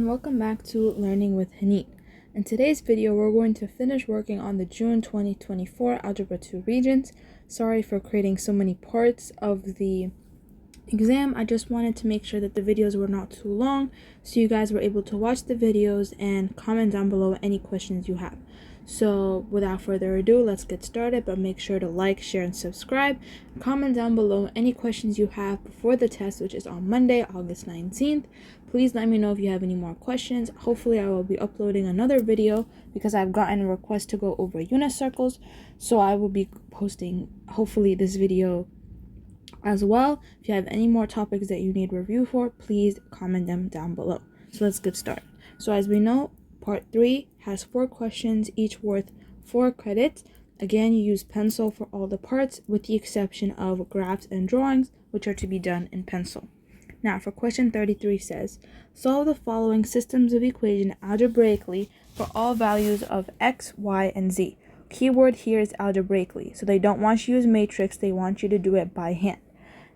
everyone, welcome back to Learning with Haneen. In today's video, we're going to finish working on the June 2024 Algebra 2 Regents. Sorry for creating so many parts of the exam. I just wanted to make sure that the videos were not too long, so you guys were able to watch the videos and comment down below any questions you have. So without further ado, let's get started, but make sure to like, share, and subscribe. Comment down below any questions you have before the test, which is on Monday, August 19th. Please let me know if you have any more questions. Hopefully I will be uploading another video because I've gotten a request to go over unit circles. So I will be posting hopefully this video as well. If you have any more topics that you need review for, please comment them down below. So let's get started. So as we know, Part 3 has 4 questions, each worth 4 credits. Again, you use pencil for all the parts, with the exception of graphs and drawings, which are to be done in pencil. Now, for question 33 says, solve the following systems of equation algebraically for all values of x, y, and z. Keyword here is algebraically. So they don't want you to use matrix, they want you to do it by hand.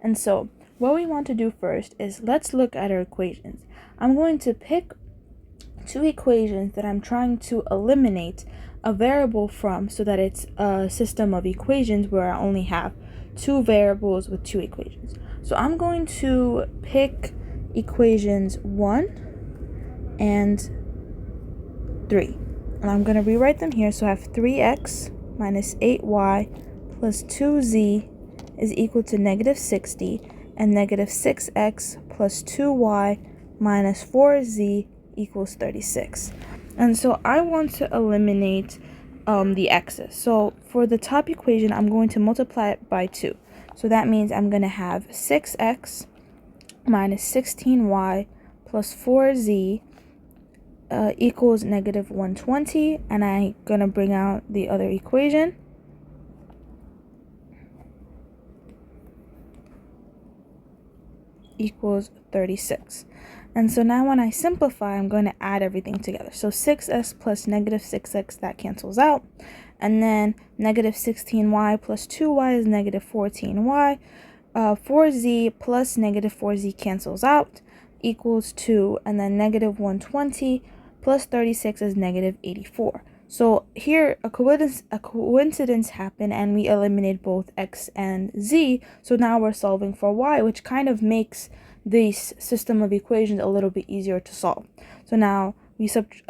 And so, what we want to do first is let's look at our equations. I'm going to pick 2 equations that I'm trying to eliminate a variable from so that it's a system of equations where I only have 2 variables with 2 equations. So I'm going to pick equations 1 and 3. And I'm going to rewrite them here. So I have 3x minus 8y plus 2z is equal to negative 60, and negative 6x plus 2y minus 4z equals 36. And so I want to eliminate the x's. So for the top equation, I'm going to multiply it by 2. So that means I'm going to have 6x minus 16y plus 4z equals negative 120. And I'm going to bring out the other equation. Equals 36. And so now when I simplify, I'm going to add everything together. So 6x plus negative 6x, that cancels out. And then negative 16y plus 2y is negative 14y. 4z plus negative 4z cancels out, equals 2. And then negative 120 plus 36 is negative 84. So here a coincidence happened and we eliminate both x and z. So now we're solving for y, which kind of makes this system of equations a little bit easier to solve. So now we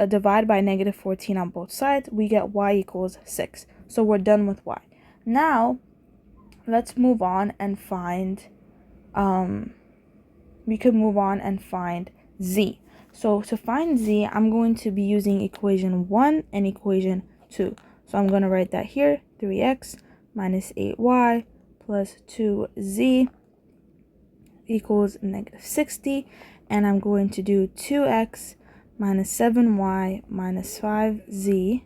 divide by negative 14 on both sides. We get y equals 6. So we're done with y. Now let's move on and find we could move on and find z. So to find z, I'm going to be using equation 1 and equation 2. So I'm going to write that here. 3x minus 8y plus 2z equals negative 60. And I'm going to do 2x minus 7y minus 5z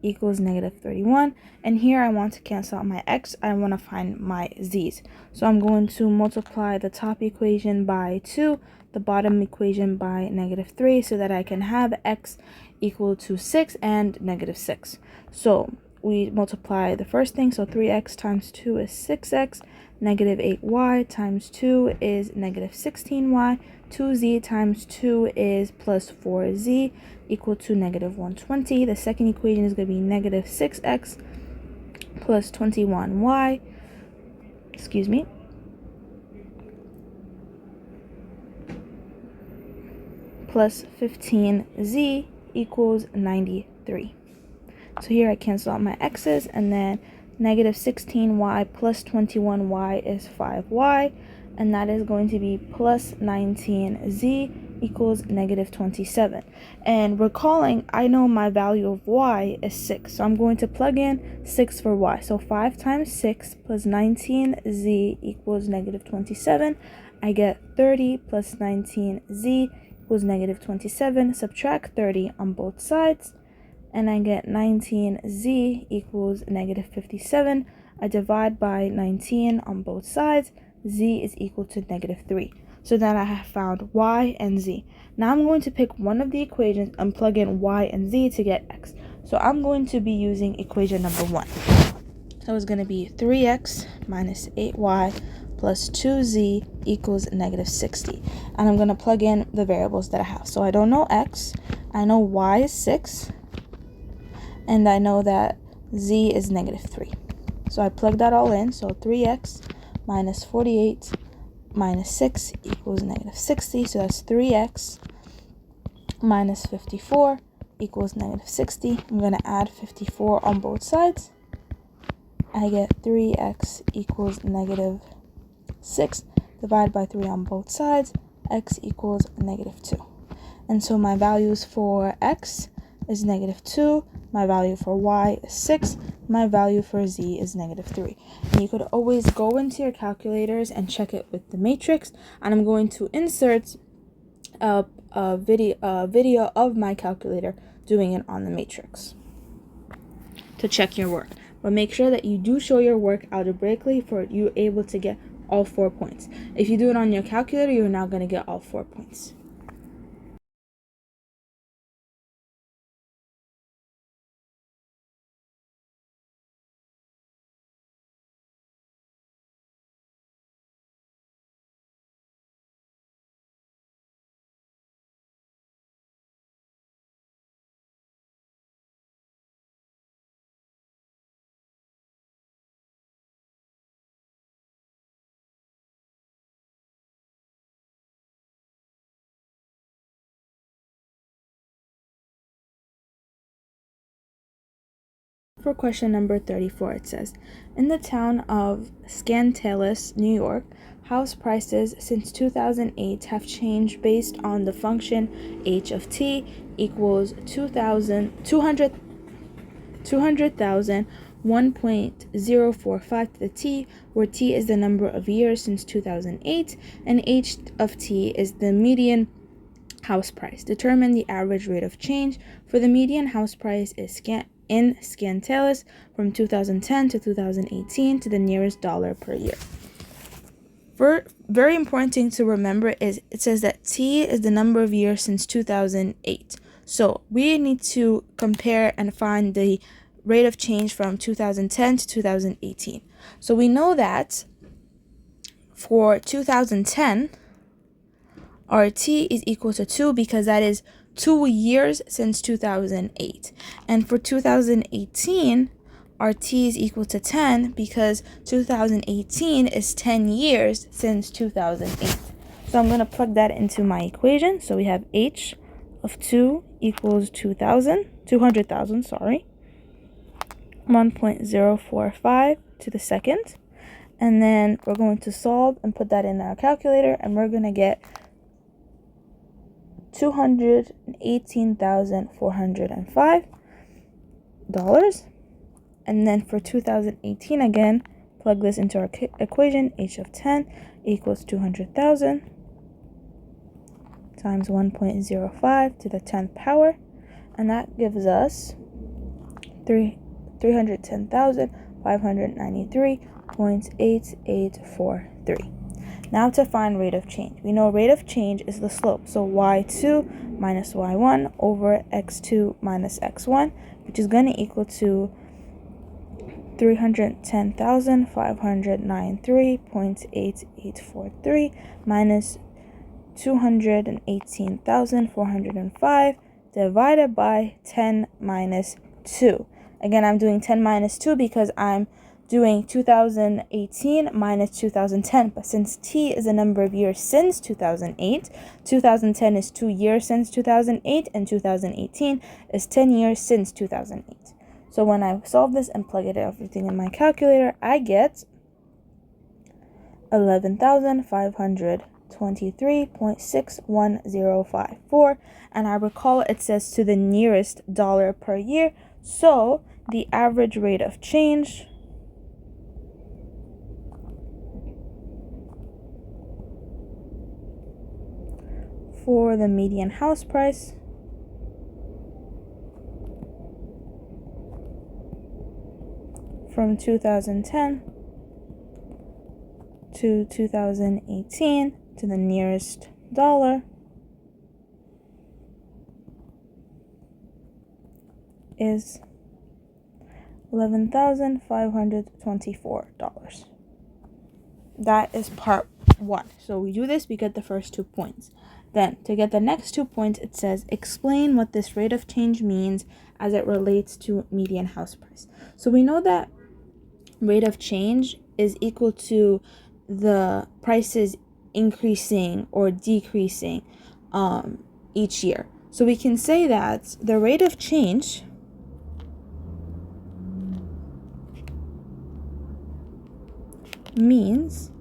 equals negative 31. And here I want to cancel out my x. I want to find my z's. So I'm going to multiply the top equation by 2, the bottom equation by negative 3, so that I can have x equal to 6 and negative 6. So we multiply the first thing, so 3x times 2 is 6x, negative 8y times 2 is negative 16y, 2z times 2 is plus 4z equal to negative 120. The second equation is going to be negative 6x plus 21y, plus 15z equals 93. So here I cancel out my x's, and then negative 16y plus 21y is 5y, and that is going to be plus 19z equals negative 27. And recalling, I know my value of y is 6, so I'm going to plug in 6 for y. So 5 times 6 plus 19z equals negative 27. I get 30 plus 19z equals negative 27. Subtract 30 on both sides, and I get 19z equals negative 57. I divide by 19 on both sides. Z is equal to negative 3. So then I have found y and z. Now I'm going to pick one of the equations and plug in y and z to get x. So I'm going to be using equation number 1. So it's going to be 3x minus 8y plus 2z equals negative 60. And I'm going to plug in the variables that I have. So I don't know x, I know y is 6, and I know that z is negative 3. So I plug that all in. So 3x minus 48 minus 6 equals negative 60. So that's 3x minus 54 equals negative 60. I'm going to add 54 on both sides. I get 3x equals negative 6. Divide by 3 on both sides. X equals negative 2. And so my values for x is negative 2. My value for y is 6. My value for z is negative 3. And you could always go into your calculators and check it with the matrix. And I'm going to insert a video of my calculator doing it on the matrix to check your work. But make sure that you do show your work algebraically for you able to get all 4 points. If you do it on your calculator, you're not going to get all 4 points. For question number 34, it says, in the town of Scantalis, New York, house prices since 2008 have changed based on the function h of t equals 200,000, 1.045 to the t, where t is the number of years since 2008, and h of t is the median house price. Determine the average rate of change for the median house price in Scantalis from 2010 to 2018 to the nearest dollar per year. Very important thing to remember is it says that t is the number of years since 2008. So we need to compare and find the rate of change from 2010 to 2018. So we know that for 2010, our t is equal to 2 because that is 2 years since 2008. And for 2018, our t is equal to 10 because 2018 is 10 years since 2008. So I'm going to plug that into my equation. So we have h of 2 equals 200,000, 1.045 to the second. And then we're going to solve and put that in our calculator, and we're going to get $218,405. And then for 2018, again, plug this into our equation. H of 10 equals 200,000 times 1.05 to the 10th power. And that gives us 310,593.8843. Now to find rate of change. We know rate of change is the slope. So y2 minus y1 over x2 minus x1, which is going to equal to 310,593.8843 minus 218,405 divided by 10 minus 2. Again, I'm doing 10 minus 2 because I'm doing 2018 minus 2010, but since t is a number of years since 2008, 2010 is 2 years since 2008, and 2018 is 10 years since 2008. So when I solve this and plug it everything in my calculator, I get 11,523.61054, and I recall it says to the nearest dollar per year, so the average rate of change for the median house price from 2010 to 2018 to the nearest dollar is $11,524. that is part 1. So we do this, we get the first 2 points. Then, to get the next 2 points, it says, explain what this rate of change means as it relates to median house price. So we know that rate of change is equal to the prices increasing or decreasing each year. So we can say that the rate of change means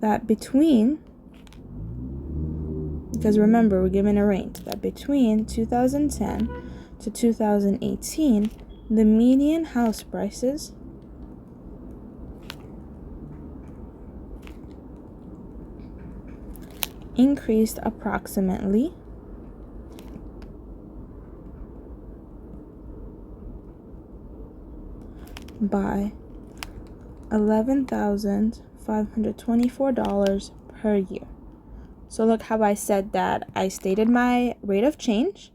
that between, because remember we're given a range, that between 2010 to 2018, the median house prices increased approximately by $11,524 per year. So look how I said that I stated my rate of change,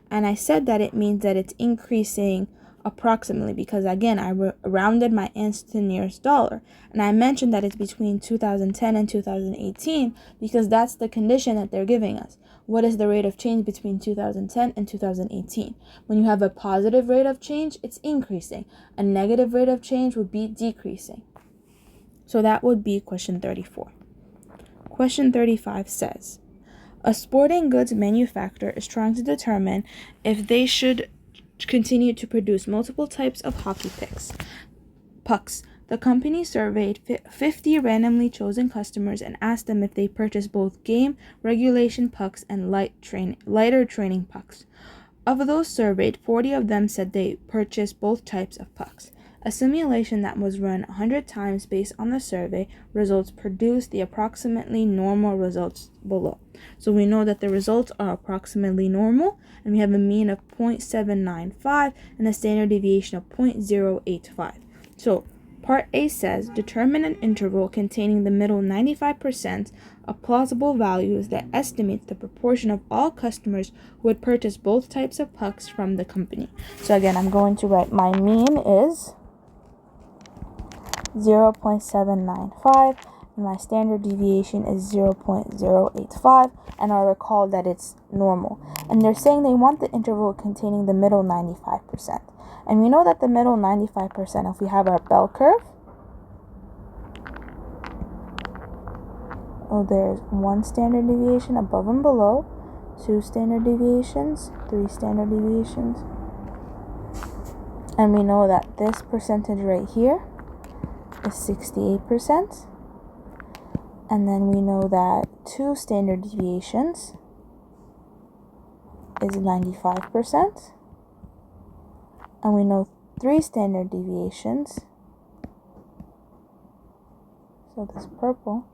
and I said that it means that it's increasing approximately, because again I rounded my answer to the nearest dollar, and I mentioned that it's between 2010 and 2018 because that's the condition that they're giving us. What is the rate of change between 2010 and 2018? When you have a positive rate of change, it's increasing. A negative rate of change would be decreasing. So that would be question 34. Question 35 says, a sporting goods manufacturer is trying to determine if they should continue to produce multiple types of hockey pucks. The company surveyed 50 randomly chosen customers and asked them if they purchased both game regulation pucks and lighter training pucks. Of those surveyed, 40 of them said they purchased both types of pucks. A simulation that was run 100 times based on the survey results produced the approximately normal results below. So we know that the results are approximately normal, and we have a mean of 0.795 and a standard deviation of 0.085. So part A says, determine an interval containing the middle 95% of plausible values that estimates the proportion of all customers who would purchase both types of pucks from the company. So again, I'm going to write my mean is 0.795 and my standard deviation is 0.085, and I recall that it's normal. And they're saying they want the interval containing the middle 95%. And we know that the middle 95%, if we have our bell curve, there's 1 standard deviation above and below, 2 standard deviations, 3 standard deviations. And we know that this percentage right here is 68%. And then we know that 2 standard deviations is 95%. And we know 3 standard deviations, so this purple,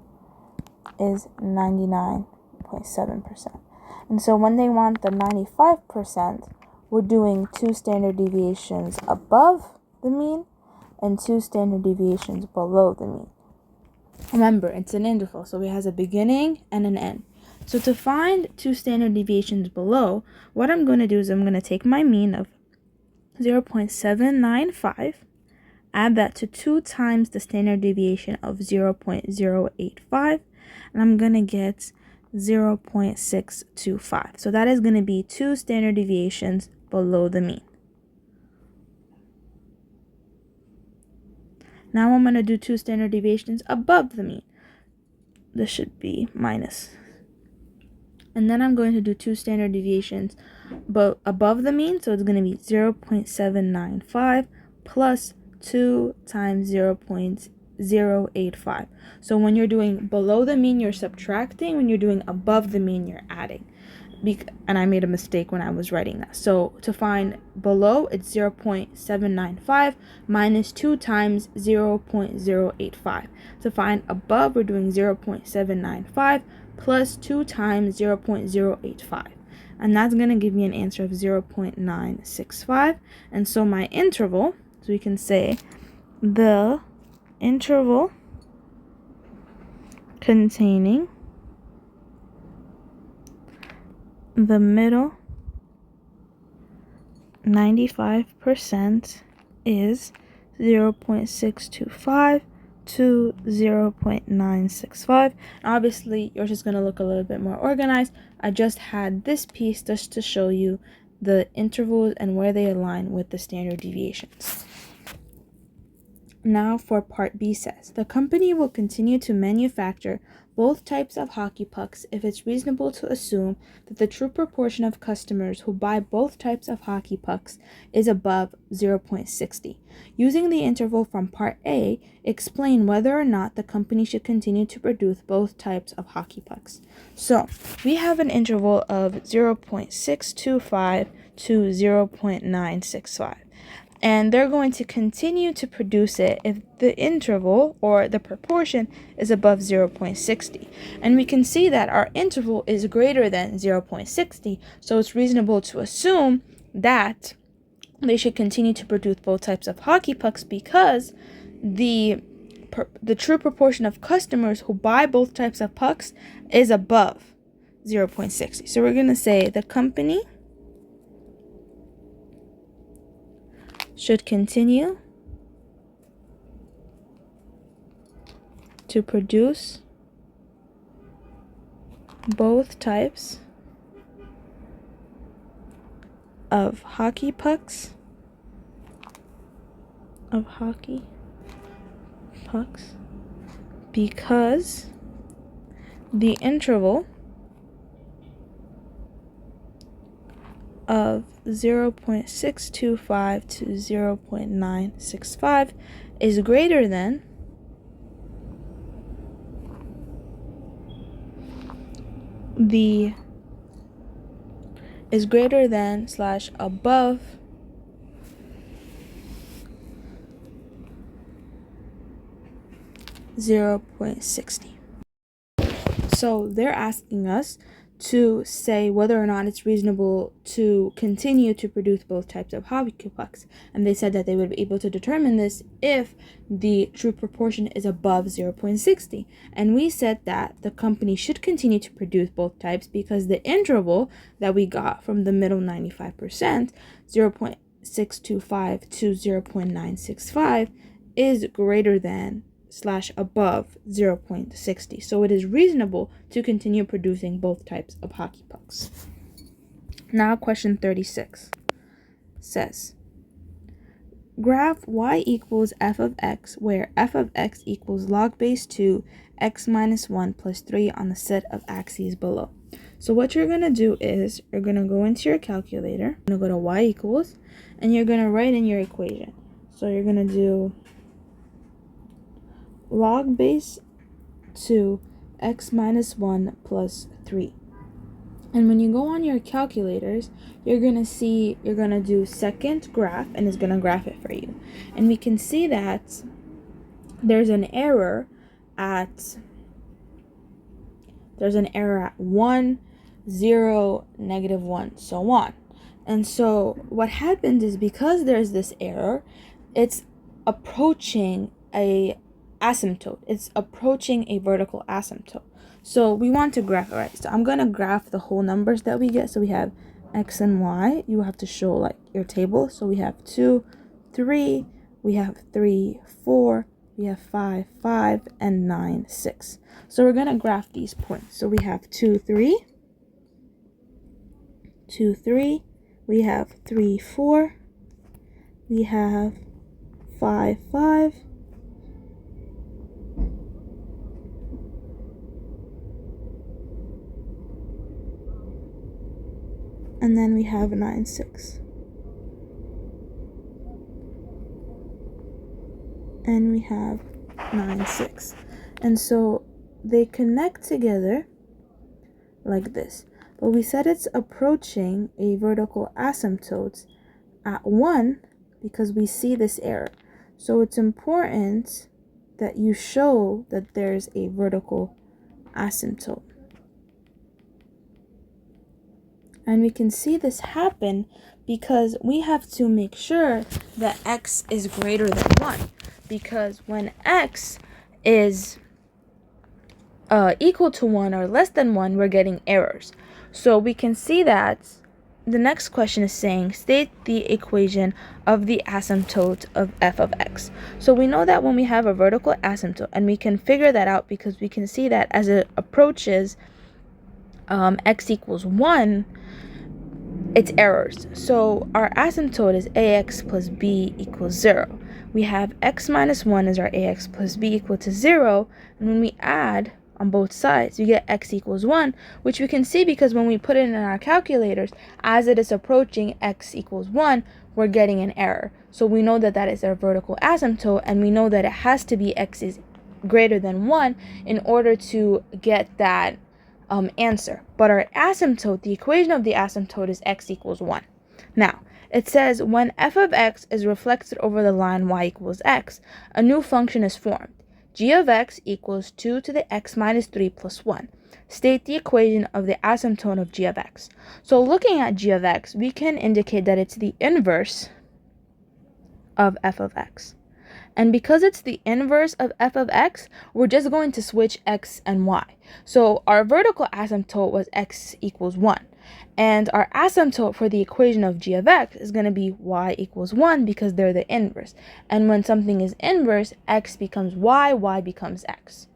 is 99.7%. And so when they want the 95%, we're doing 2 standard deviations above the mean and 2 standard deviations below the mean. Remember, it's an interval, so it has a beginning and an end. So to find 2 standard deviations below, what I'm going to do is I'm going to take my mean of 0.795, add that to 2 times the standard deviation of 0.085, and I'm going to get 0.625. So that is going to be 2 standard deviations below the mean. Now I'm going to do 2 standard deviations above the mean. This should be minus. And then I'm going to do 2 standard deviations above the mean, so it's going to be 0.795 plus 2 times 0.085. So when you're doing below the mean, you're subtracting. When you're doing above the mean, you're adding. And I made a mistake when I was writing that. So to find below, it's 0.795 minus 2 times 0.085. To find above, we're doing 0.795 plus 2 times 0.085. And that's going to give me an answer of 0.965. And so my interval, so we can say the interval containing the middle 95% is 0.625 to 0.965. Obviously, yours is going to look a little bit more organized. I just had this piece just to show you the intervals and where they align with the standard deviations. Now for part B says, the company will continue to manufacture both types of hockey pucks if it's reasonable to assume that the true proportion of customers who buy both types of hockey pucks is above 0.60. Using the interval from part A, explain whether or not the company should continue to produce both types of hockey pucks. So we have an interval of 0.625 to 0.965. And they're going to continue to produce it if the interval or the proportion is above 0.60. And we can see that our interval is greater than 0.60, so it's reasonable to assume that they should continue to produce both types of hockey pucks because the true proportion of customers who buy both types of pucks is above 0.60. So we're going to say the company should continue to produce both types of hockey pucks because the interval of 0.625 to 0.965 is greater than / above 0.60. So they're asking us to say whether or not it's reasonable to continue to produce both types of hockey pucks. And they said that they would be able to determine this if the true proportion is above 0.60. And we said that the company should continue to produce both types because the interval that we got from the middle 95%, 0.625 to 0.965, is greater than / above 0.60. So it is reasonable to continue producing both types of hockey pucks. Now question 36 says, graph y equals f of x where f of x equals log base 2 x minus 1 plus 3 on the set of axes below. So what you're going to do is you're going to go into your calculator, you're going to go to y equals, and you're going to write in your equation. So you're going to do log base 2 x minus 1 plus 3. And when you go on your calculators, you're going to do second graph, and it's going to graph it for you. And we can see that there's an error at 1, 0, -1, so on. And so what happens is because there's this error, it's approaching a asymptote. It's approaching a vertical asymptote. So we want to graph it, right? So I'm going to graph the whole numbers that we get. So we have x and y. You have to show like your table. So we have 2, 3, we have 3, 4, we have 5, 5, and 9, 6. So we're going to graph these points. So we have 2, 3, 2, 3, we have 3, 4, we have 5, 5, and then we have 9, 6. And we have 9, 6. And so they connect together like this. But we said it's approaching a vertical asymptote at 1 because we see this error. So it's important that you show that there's a vertical asymptote. And we can see this happen because we have to make sure that x is greater than 1. Because when x is equal to 1 or less than 1, we're getting errors. So we can see that the next question is saying, state the equation of the asymptote of f of x. So we know that when we have a vertical asymptote, and we can figure that out because we can see that as it approaches x equals 1, it's errors. So our asymptote is ax plus b equals 0. We have x minus 1 as our ax plus b equal to 0, and when we add on both sides, we get x equals 1, which we can see because when we put it in our calculators, as it is approaching x equals 1, we're getting an error. So we know that that is our vertical asymptote, and we know that it has to be x is greater than 1 in order to get that answer. But our asymptote, the equation of the asymptote is x equals 1. Now, it says when f of x is reflected over the line y equals x, a new function is formed. G of x equals 2 to the x minus 3 plus 1. State the equation of the asymptote of g of x. So looking at g of x, we can indicate that it's the inverse of f of x. And because it's the inverse of f of x, we're just going to switch x and y. So our vertical asymptote was x equals 1. And our asymptote for the equation of g of x is going to be y equals 1 because they're the inverse. And when something is inverse, x becomes y becomes x.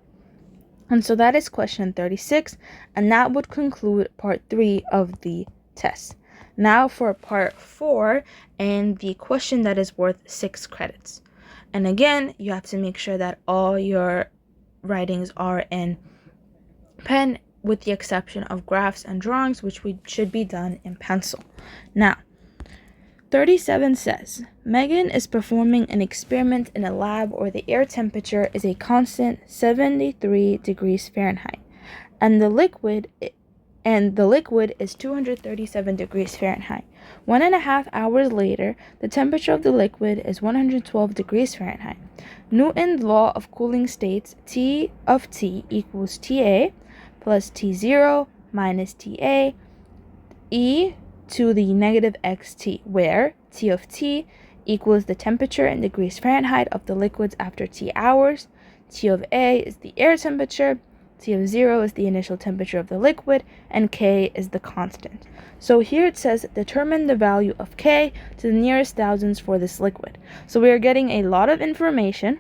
And so that is question 36, and that would conclude part 3 of the test. Now for part 4 and the question that is worth 6 credits. And again, you have to make sure that all your writings are in pen, with the exception of graphs and drawings, which should be done in pencil. Now, 37 says, Megan is performing an experiment in a lab where the air temperature is a constant 73 degrees Fahrenheit, and the liquid is 237 degrees Fahrenheit. 1.5 hours later, the temperature of the liquid is 112 degrees Fahrenheit. Newton's law of cooling states T of T equals TA plus T0 minus TA e to the negative xt, where T of T equals the temperature in degrees Fahrenheit of the liquids after T hours, T of A is the air temperature, T of 0 is the initial temperature of the liquid, and K is the constant. So here it says determine the value of K to the nearest thousands for this liquid. So we are getting a lot of information.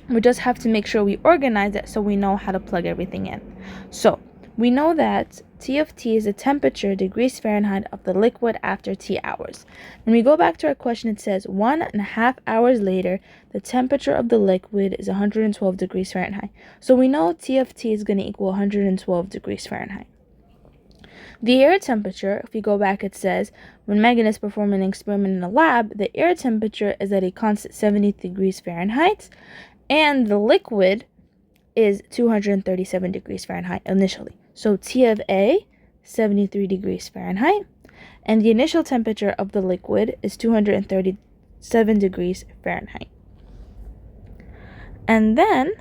We just have to make sure we organize it so we know how to plug everything in. So we know that T of T is the temperature degrees Fahrenheit of the liquid after T hours. When we go back to our question, it says 1.5 hours later, the temperature of the liquid is 112 degrees Fahrenheit. So we know T of T is going to equal 112 degrees Fahrenheit. The air temperature, if we go back, it says when Megan is performing an experiment in a lab, the air temperature is at a constant 70 degrees Fahrenheit, and the liquid is 237 degrees Fahrenheit initially. So T of A, 73 degrees Fahrenheit, and the initial temperature of the liquid is 237 degrees Fahrenheit. And then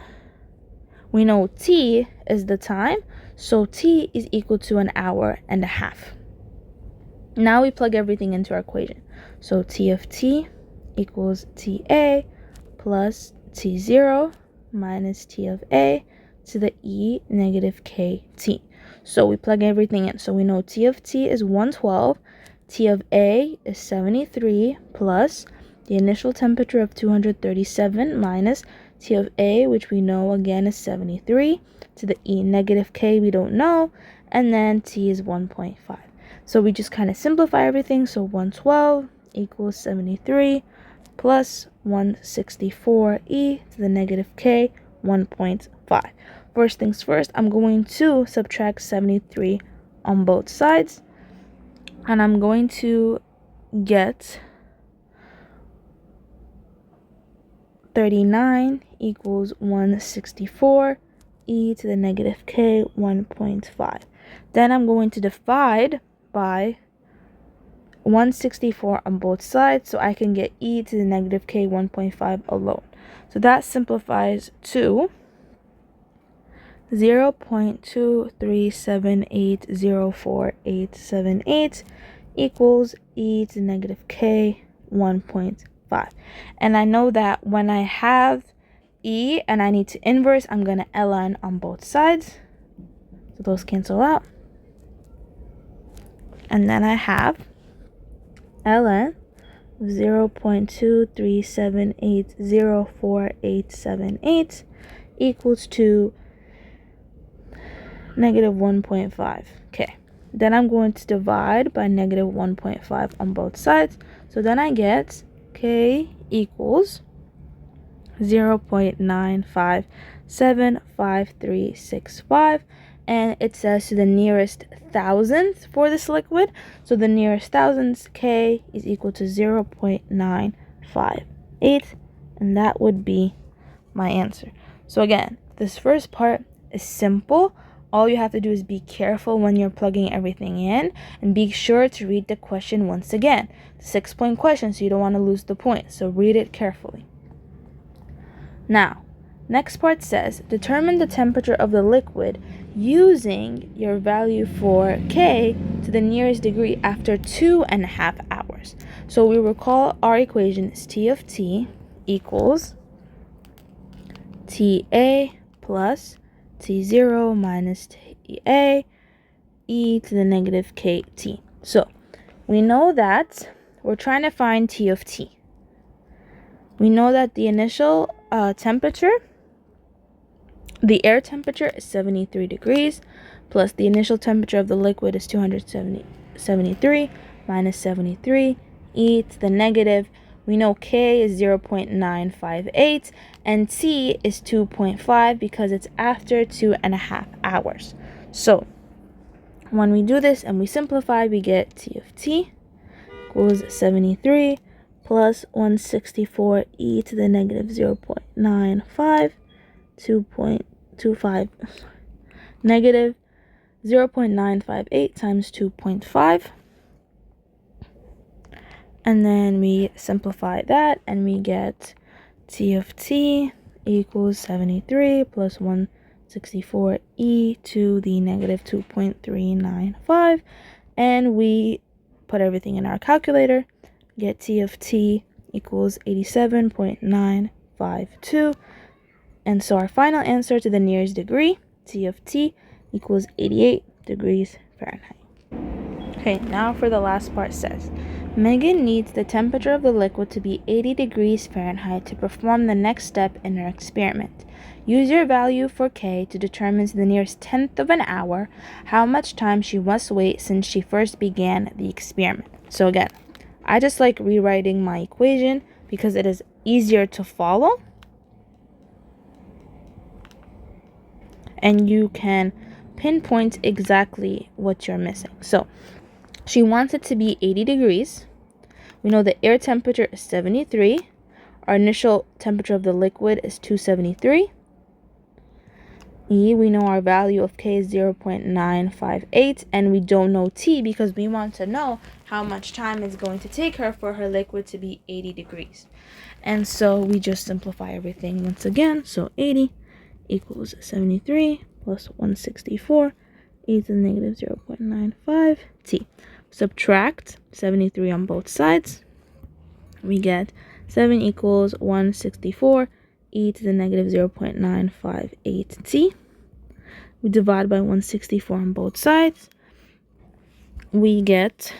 we know T is the time, so T is equal to 1.5 hours. Now we plug everything into our equation. So T of T equals TA plus T0 minus T of A to the E negative KT. So we plug everything in. So we know T of T is 112, T of A is 73 plus the initial temperature of 237 minus T of A, which we know again is 73, to the E negative K we don't know, and then T is 1.5. So we just kind of simplify everything. So 112 equals 73 plus 164 e to the negative k, 1.5. First things first, I'm going to subtract 73 on both sides, and I'm going to get 39 equals 164 e to the negative k, 1.5. Then I'm going to divide by 164 on both sides, so I can get e to the negative k, 1.5 alone. So that simplifies to 0.237804878 equals e to the negative k, 1.5. And I know that when I have e and I need to inverse, I'm going to ln on both sides. So those cancel out. And then I have ln 0.237804878 equals to negative 1.5. Okay, then I'm going to divide by negative 1.5 on both sides. So then I get k equals 0.95755365, and it says to the nearest thousandth for this liquid. So the nearest thousandths, k is equal to 0.958, and that would be my answer. So again, this first part is simple. All you have to do is be careful when you're plugging everything in, and be sure to read the question once again. 6-point question, so you don't want to lose the point. So read it carefully. Now, next part says, determine the temperature of the liquid using your value for K to the nearest degree after 2.5 hours. So we recall our equation is T of T equals TA plus T0 minus TA e to the negative KT. So we know that we're trying to find T of T. We know that the initial temperature, the air temperature is 73 degrees, plus the initial temperature of the liquid is 273 minus 73 e to the negative. We know K is 0.958 and T is 2.5 because it's after 2.5 hours. So when we do this and we simplify, we get T of T equals 73 plus 164 e to the negative 0.95, 2.25, negative 0.958 times 2.5. And then we simplify that and we get T of T equals 73 plus 164 e to the negative 2.395. And we put everything in our calculator. Get T of T equals 87.952. And so our final answer to the nearest degree, T of T equals 88 degrees Fahrenheit. Okay, now for the last part says, Megan needs the temperature of the liquid to be 80 degrees Fahrenheit to perform the next step in her experiment. Use your value for K to determine to the nearest tenth of an hour how much time she must wait since she first began the experiment. So again, I just like rewriting my equation because it is easier to follow. And you can pinpoint exactly what you're missing. So she wants it to be 80 degrees. We know the air temperature is 73. Our initial temperature of the liquid is 273. We know our value of K is 0.958, and we don't know T because we want to know how much time it's going to take her for her liquid to be 80 degrees. And so we just simplify everything once again. So 80 equals 73 plus 164 e to the negative 0.95 T. Subtract 73 on both sides. We get 7 equals 164 e to the negative 0.958 T. We divide by 164 on both sides. We get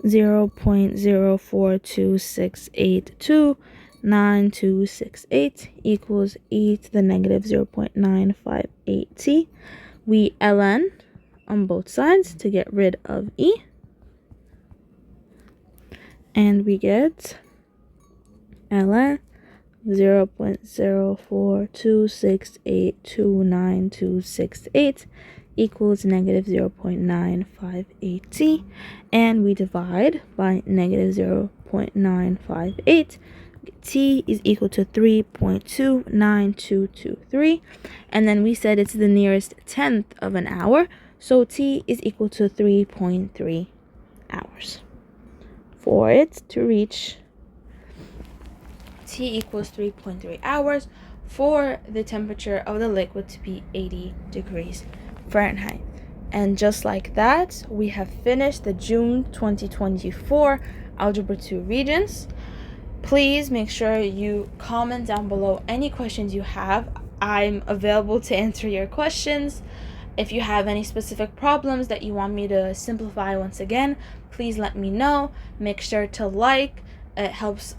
0.04268299268 equals e to the negative 0.958 T. We ln on both sides to get rid of e. And we get ln 0.04268299268 equals negative 0.958 T. And we divide by negative 0.958. T is equal to 3.29223. And then we said it's the nearest tenth of an hour. So T is equal to 3.3 hours. For it to reach T equals 3.3 hours for the temperature of the liquid to be 80 degrees Fahrenheit. And just like that, we have finished the June 2024 Algebra 2 Regents. Please make sure you comment down below any questions you have. I'm available to answer your questions. If you have any specific problems that you want me to simplify once again, please let me know. Make sure to like. It helps,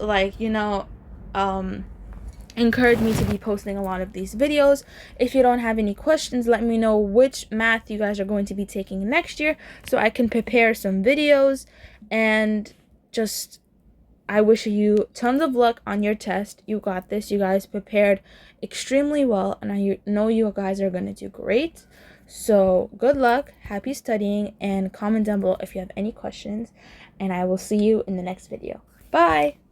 encourage me to be posting a lot of these videos. If you don't have any questions, let me know which math you guys are going to be taking next year so I can prepare some videos. And just, I wish you tons of luck on your test. You got this. You guys prepared extremely well, and I know you guys are going to do great. So good luck, happy studying, and comment down below if you have any questions, and I will see you in the next video. Bye!